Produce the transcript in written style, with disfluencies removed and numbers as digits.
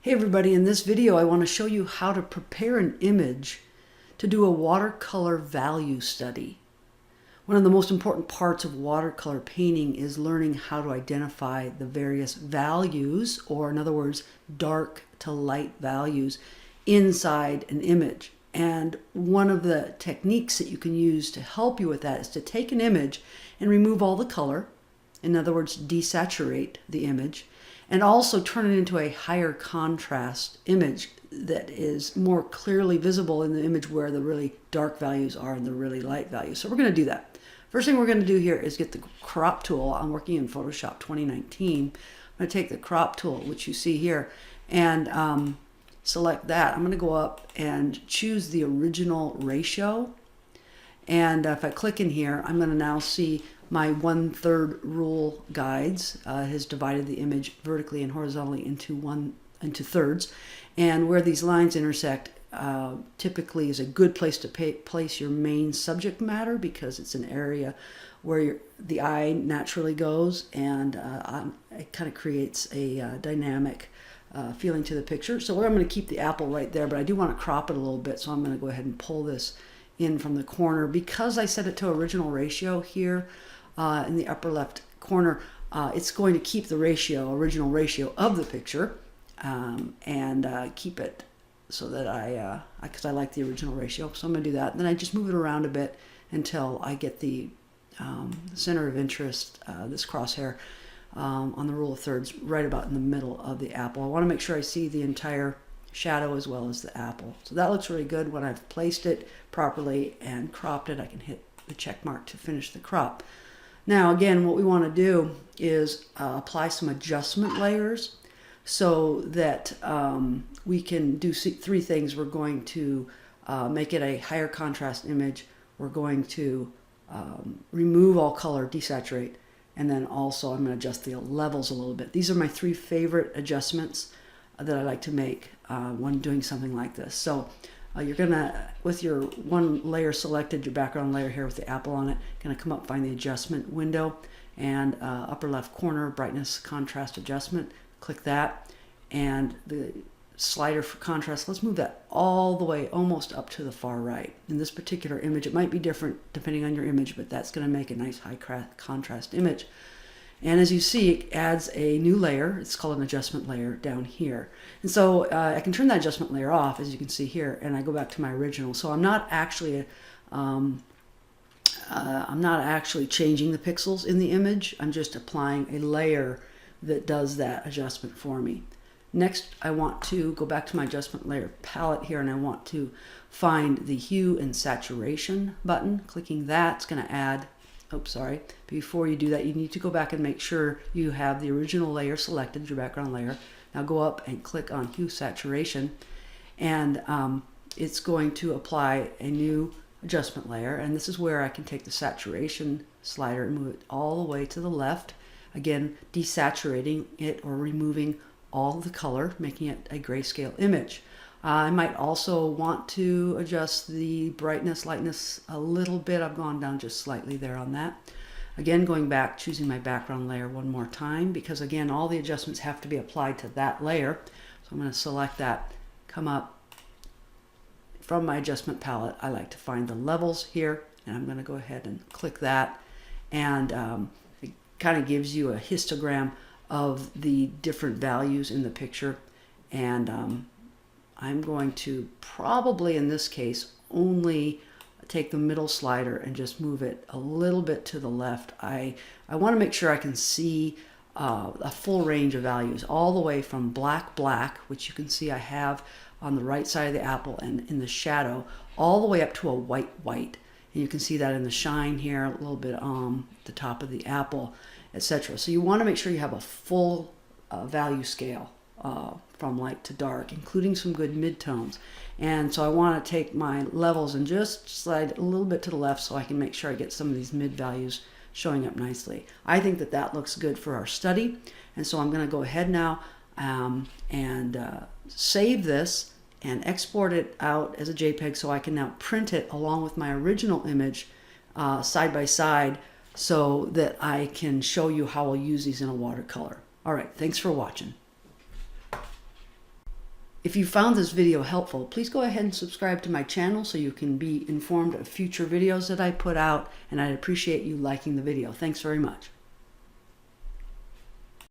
Hey everybody, in this video I want to show you how to prepare an image to do a watercolor value study. One of the most important parts of watercolor painting is learning how to identify the various values, or in other words, dark to light values inside an image. And one of the techniques that you can use to help you with that is to take an image and remove all the color. In other words, desaturate the image, and also turn it into a higher contrast image that is more clearly visible in the image where the really dark values are and the really light values. So we're going to do that. First thing we're going to do here is get the crop tool. I'm working in Photoshop 2019. I'm going to take the crop tool, which you see here, and select that. I'm going to go up and choose the original ratio. And if I click in here, I'm going to now see my 1/3 rule guides has divided the image vertically and horizontally into thirds. And where these lines intersect typically is a good place to place your main subject matter, because it's an area where the eye naturally goes, and it kind of creates a dynamic feeling to the picture. So I'm going to keep the apple right there, but I do want to crop it a little bit, so I'm going to go ahead and pull this in from the corner. Because I set it to original ratio here in the upper left corner, it's going to keep the original ratio of the picture, and keep it so that because I like the original ratio. So I'm going to do that. And then I just move it around a bit until I get the center of interest, this crosshair on the rule of thirds, right about in the middle of the apple. I want to make sure I see the entire shadow as well as the apple. So that looks really good. When I've placed it properly and cropped it, I can hit the check mark to finish the crop. Now again, what we want to do is apply some adjustment layers so that we can do three things. We're going to make it a higher contrast image. We're going to remove all color, desaturate, and then also I'm going to adjust the levels a little bit. These are my three favorite adjustments that I like to make when doing something like this. So you're gonna, with your one layer selected, your background layer here with the apple on it, gonna come up, find the adjustment window, and upper left corner, brightness contrast adjustment, click that, and the slider for contrast, let's move that all the way almost up to the far right. In this particular image, it might be different depending on your image, but that's gonna make a nice high contrast image. And as you see, it adds a new layer. It's called an adjustment layer down here. And so I can turn that adjustment layer off, as you can see here, and I go back to my original. So I'm not actually changing the pixels in the image. I'm just applying a layer that does that adjustment for me. Next, I want to go back to my adjustment layer palette here, and I want to find the hue and saturation button. Clicking that, it's going to add. Oops, sorry. Before you do that, you need to go back and make sure you have the original layer selected, your background layer. Now go up and click on HueSaturation, and it's going to apply a new adjustment layer. And this is where I can take the saturation slider and move it all the way to the left. Again, desaturating it or removing all the color, making it a grayscale image. I might also want to adjust the brightness, lightness a little bit. I've gone down just slightly there on that. Again, going back, choosing my background layer one more time, because again, all the adjustments have to be applied to that layer. So I'm going to select that, come up from my adjustment palette. I like to find the levels here, and I'm going to go ahead and click that. And it kind of gives you a histogram of the different values in the picture. And I'm going to probably, in this case, only take the middle slider and just move it a little bit to the left. I want to make sure I can see a full range of values, all the way from black, which you can see I have on the right side of the apple and in the shadow, all the way up to a white. And you can see that in the shine here, a little bit on the top of the apple, etc. So you want to make sure you have a full value scale from light to dark, including some good midtones. And so I want to take my levels and just slide a little bit to the left so I can make sure I get some of these mid values showing up nicely. I think that that looks good for our study. And so I'm going to go ahead now and save this and export it out as a JPEG so I can now print it along with my original image side by side, so that I can show you how I'll use these in a watercolor. All right, thanks for watching. If you found this video helpful, please go ahead and subscribe to my channel so you can be informed of future videos that I put out, and I'd appreciate you liking the video. Thanks very much.